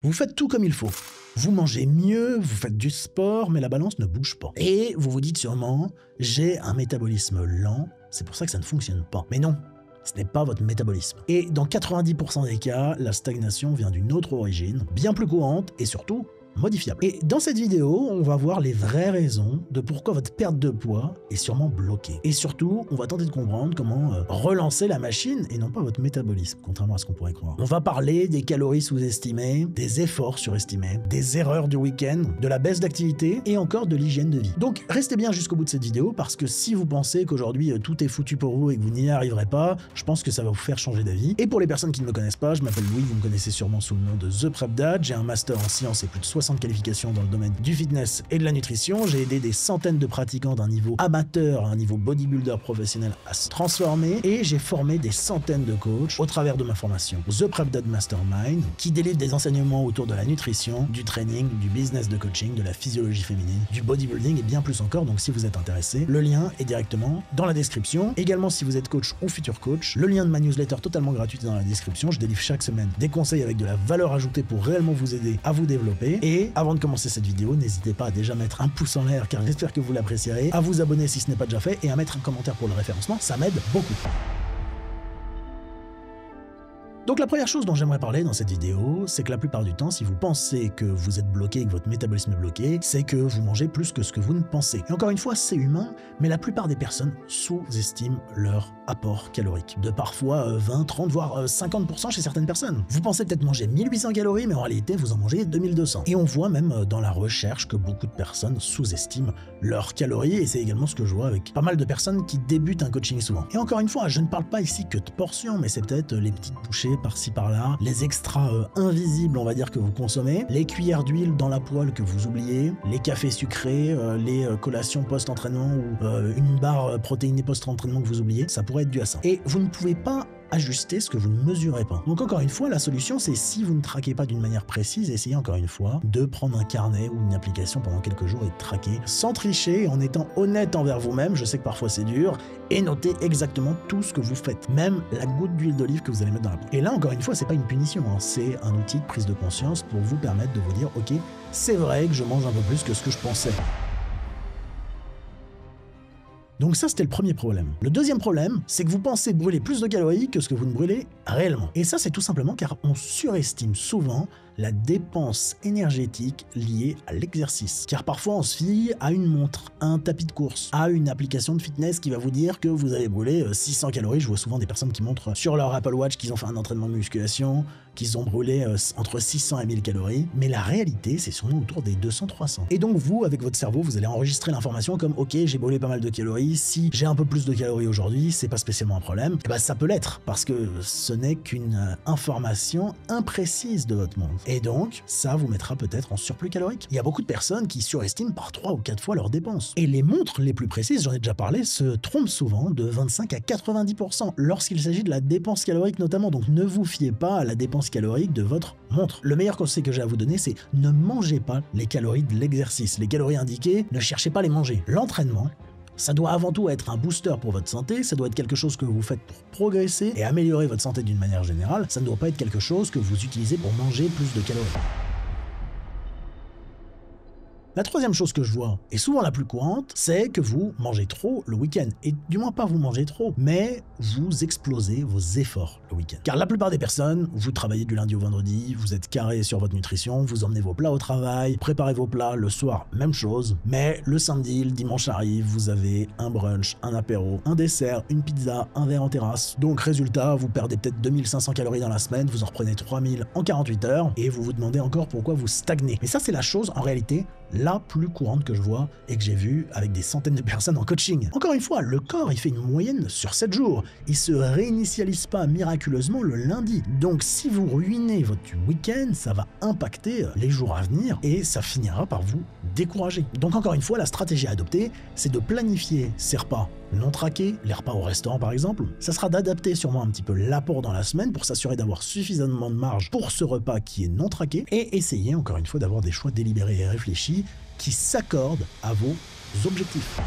Vous faites tout comme il faut. Vous mangez mieux, vous faites du sport, mais la balance ne bouge pas. Et vous vous dites sûrement, j'ai un métabolisme lent, c'est pour ça que ça ne fonctionne pas. Mais non, ce n'est pas votre métabolisme. Et dans 90% des cas, la stagnation vient d'une autre origine, bien plus courante et surtout modifiable. Et dans cette vidéo, on va voir les vraies raisons de pourquoi votre perte de poids est sûrement bloquée. Et surtout, on va tenter de comprendre comment relancer la machine et non pas votre métabolisme, contrairement à ce qu'on pourrait croire. On va parler des calories sous-estimées, des efforts surestimés, des erreurs du week-end, de la baisse d'activité et encore de l'hygiène de vie. Donc restez bien jusqu'au bout de cette vidéo parce que si vous pensez qu'aujourd'hui tout est foutu pour vous et que vous n'y arriverez pas, je pense que ça va vous faire changer d'avis. Et pour les personnes qui ne me connaissent pas, je m'appelle Louis, vous me connaissez sûrement sous le nom de The Prep Dad, j'ai un master en sciences et plus de 60 qualifications dans le domaine du fitness et de la nutrition. J'ai aidé des centaines de pratiquants d'un niveau amateur à un niveau bodybuilder professionnel à se transformer et j'ai formé des centaines de coachs au travers de ma formation The Prep Dad Mastermind qui délivre des enseignements autour de la nutrition, du training, du business de coaching, de la physiologie féminine, du bodybuilding et bien plus encore. Donc si vous êtes intéressé, le lien est directement dans la description. Également si vous êtes coach ou futur coach, le lien de ma newsletter totalement gratuite est dans la description. Je délivre chaque semaine des conseils avec de la valeur ajoutée pour réellement vous aider à vous développer. Et avant de commencer cette vidéo, n'hésitez pas à déjà mettre un pouce en l'air car j'espère que vous l'apprécierez, à vous abonner si ce n'est pas déjà fait et à mettre un commentaire pour le référencement, ça m'aide beaucoup. Donc la première chose dont j'aimerais parler dans cette vidéo, c'est que la plupart du temps, si vous pensez que vous êtes bloqué et que votre métabolisme est bloqué, c'est que vous mangez plus que ce que vous ne pensez. Et encore une fois, c'est humain, mais la plupart des personnes sous-estiment leur apport calorique. De parfois 20, 30, voire 50% chez certaines personnes. Vous pensez peut-être manger 1800 calories, mais en réalité, vous en mangez 2200. Et on voit même dans la recherche que beaucoup de personnes sous-estiment leurs calories, et c'est également ce que je vois avec pas mal de personnes qui débutent un coaching souvent. Et encore une fois, je ne parle pas ici que de portions, mais c'est peut-être les petites bouchées par-ci par-là, les extras invisibles on va dire que vous consommez, les cuillères d'huile dans la poêle que vous oubliez, les cafés sucrés, les collations post-entraînement ou une barre protéinée post-entraînement que vous oubliez, ça pourrait être dû à ça. Et vous ne pouvez pas ajuster ce que vous ne mesurez pas. Donc encore une fois, la solution c'est si vous ne traquez pas d'une manière précise, essayez encore une fois de prendre un carnet ou une application pendant quelques jours et de traquer sans tricher, en étant honnête envers vous-même, je sais que parfois c'est dur, et notez exactement tout ce que vous faites, même la goutte d'huile d'olive que vous allez mettre dans la poêle. Et là encore une fois, c'est pas une punition, hein, c'est un outil de prise de conscience pour vous permettre de vous dire ok, c'est vrai que je mange un peu plus que ce que je pensais. Donc ça, c'était le premier problème. Le deuxième problème, c'est que vous pensez brûler plus de calories que ce que vous ne brûlez réellement. Et ça, c'est tout simplement car on surestime souvent la dépense énergétique liée à l'exercice. Car parfois, on se fie à une montre, à un tapis de course, à une application de fitness qui va vous dire que vous avez brûlé 600 calories. Je vois souvent des personnes qui montrent sur leur Apple Watch qu'ils ont fait un entraînement de musculation, qu'ils ont brûlé entre 600 et 1000 calories. Mais la réalité, c'est sûrement autour des 200-300. Et donc, vous, avec votre cerveau, vous allez enregistrer l'information comme « Ok, j'ai brûlé pas mal de calories. Si j'ai un peu plus de calories aujourd'hui, c'est pas spécialement un problème. » Et ben, ça peut l'être parce que ce n'est qu'une information imprécise de votre monde. Et donc, ça vous mettra peut-être en surplus calorique. Il y a beaucoup de personnes qui surestiment par 3 ou 4 fois leurs dépenses. Et les montres les plus précises, j'en ai déjà parlé, se trompent souvent de 25 à 90% lorsqu'il s'agit de la dépense calorique notamment. Donc ne vous fiez pas à la dépense calorique de votre montre. Le meilleur conseil que j'ai à vous donner, c'est ne mangez pas les calories de l'exercice. Les calories indiquées, ne cherchez pas à les manger. L'entraînement, ça doit avant tout être un booster pour votre santé, ça doit être quelque chose que vous faites pour progresser et améliorer votre santé d'une manière générale, ça ne doit pas être quelque chose que vous utilisez pour manger plus de calories. La troisième chose que je vois, et souvent la plus courante, c'est que vous mangez trop le week-end. Et du moins pas vous mangez trop, mais vous explosez vos efforts le week-end. Car la plupart des personnes, vous travaillez du lundi au vendredi, vous êtes carré sur votre nutrition, vous emmenez vos plats au travail, préparez vos plats le soir, même chose. Mais le samedi, le dimanche arrive, vous avez un brunch, un apéro, un dessert, une pizza, un verre en terrasse. Donc résultat, vous perdez peut-être 2500 calories dans la semaine, vous en reprenez 3000 en 48 heures, et vous vous demandez encore pourquoi vous stagnez. Mais ça, c'est la chose, en réalité, la plus courante que je vois et que j'ai vue avec des centaines de personnes en coaching. Encore une fois, le corps, il fait une moyenne sur 7 jours. Il se réinitialise pas miraculeusement le lundi. Donc si vous ruinez votre week-end, ça va impacter les jours à venir et ça finira par vous décourager. Donc encore une fois, la stratégie à adopter, c'est de planifier ses repas non traqués, les repas au restaurant par exemple. Ça sera d'adapter sûrement un petit peu l'apport dans la semaine pour s'assurer d'avoir suffisamment de marge pour ce repas qui est non traqué et essayer encore une fois d'avoir des choix délibérés et réfléchis qui s'accordent à vos objectifs.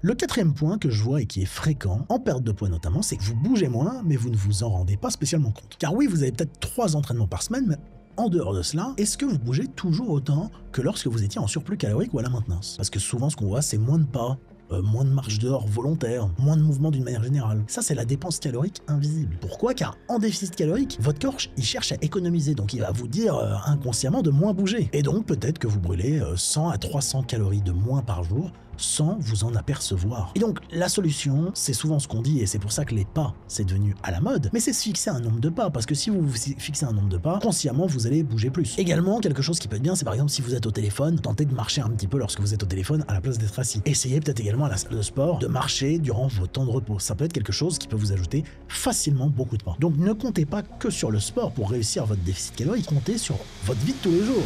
Le quatrième point que je vois et qui est fréquent, en perte de poids notamment, c'est que vous bougez moins, mais vous ne vous en rendez pas spécialement compte. Car oui, vous avez peut-être 3 entraînements par semaine, mais en dehors de cela, est-ce que vous bougez toujours autant que lorsque vous étiez en surplus calorique ou à la maintenance? Parce que souvent, ce qu'on voit, c'est moins de pas, moins de marche dehors volontaire, moins de mouvement d'une manière générale. Ça, c'est la dépense calorique invisible. Pourquoi? Car en déficit calorique, votre corps, il cherche à économiser, donc il va vous dire inconsciemment de moins bouger. Et donc, peut-être que vous brûlez 100 à 300 calories de moins par jour, sans vous en apercevoir. Et donc, la solution, c'est souvent ce qu'on dit, et c'est pour ça que les pas, c'est devenu à la mode, mais c'est se fixer un nombre de pas, parce que si vous vous fixez un nombre de pas, consciemment, vous allez bouger plus. Également, quelque chose qui peut être bien, c'est par exemple, si vous êtes au téléphone, tentez de marcher un petit peu lorsque vous êtes au téléphone, à la place d'être assis. Essayez peut-être également à la salle de sport de marcher durant vos temps de repos. Ça peut être quelque chose qui peut vous ajouter facilement beaucoup de pas. Donc, ne comptez pas que sur le sport pour réussir votre déficit calorique, comptez sur votre vie de tous les jours.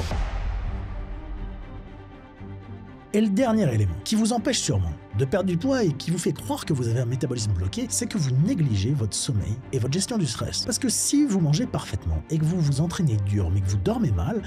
Et le dernier élément, qui vous empêche sûrement de perdre du poids et qui vous fait croire que vous avez un métabolisme bloqué, c'est que vous négligez votre sommeil et votre gestion du stress. Parce que si vous mangez parfaitement et que vous vous entraînez dur mais que vous dormez mal,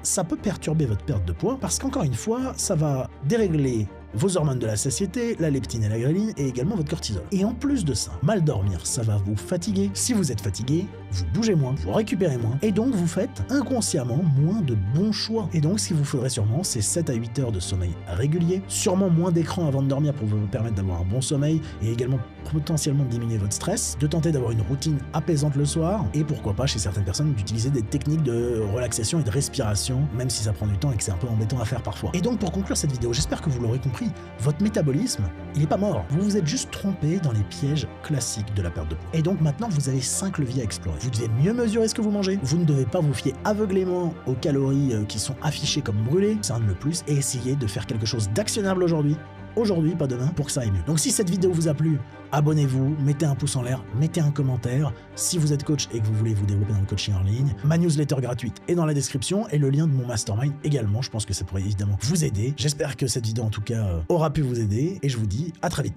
ça peut perturber votre perte de poids parce qu'encore une fois, ça va dérégler vos hormones de la satiété, la leptine et la ghreline, et également votre cortisol. Et en plus de ça, mal dormir, ça va vous fatiguer. Si vous êtes fatigué, vous bougez moins, vous récupérez moins, et donc vous faites inconsciemment moins de bons choix. Et donc ce qu'il vous faudrait sûrement, c'est 7 à 8 heures de sommeil régulier, sûrement moins d'écran avant de dormir pour vous permettre d'avoir un bon sommeil, et également potentiellement de diminuer votre stress, de tenter d'avoir une routine apaisante le soir, et pourquoi pas chez certaines personnes d'utiliser des techniques de relaxation et de respiration, même si ça prend du temps et que c'est un peu embêtant à faire parfois. Et donc pour conclure cette vidéo, j'espère que vous l'aurez compris, votre métabolisme, il n'est pas mort. Vous vous êtes juste trompé dans les pièges classiques de la perte de poids. Et donc maintenant, vous avez 5 leviers à explorer. Vous devez mieux mesurer ce que vous mangez. Vous ne devez pas vous fier aveuglément aux calories qui sont affichées comme brûlées. C'est un de plus. Et essayez de faire quelque chose d'actionnable aujourd'hui. Aujourd'hui, pas demain, pour que ça aille mieux. Donc si cette vidéo vous a plu, abonnez-vous, mettez un pouce en l'air, mettez un commentaire. Si vous êtes coach et que vous voulez vous développer dans le coaching en ligne, ma newsletter gratuite est dans la description et le lien de mon mastermind également. Je pense que ça pourrait évidemment vous aider. J'espère que cette vidéo en tout cas aura pu vous aider et je vous dis à très vite.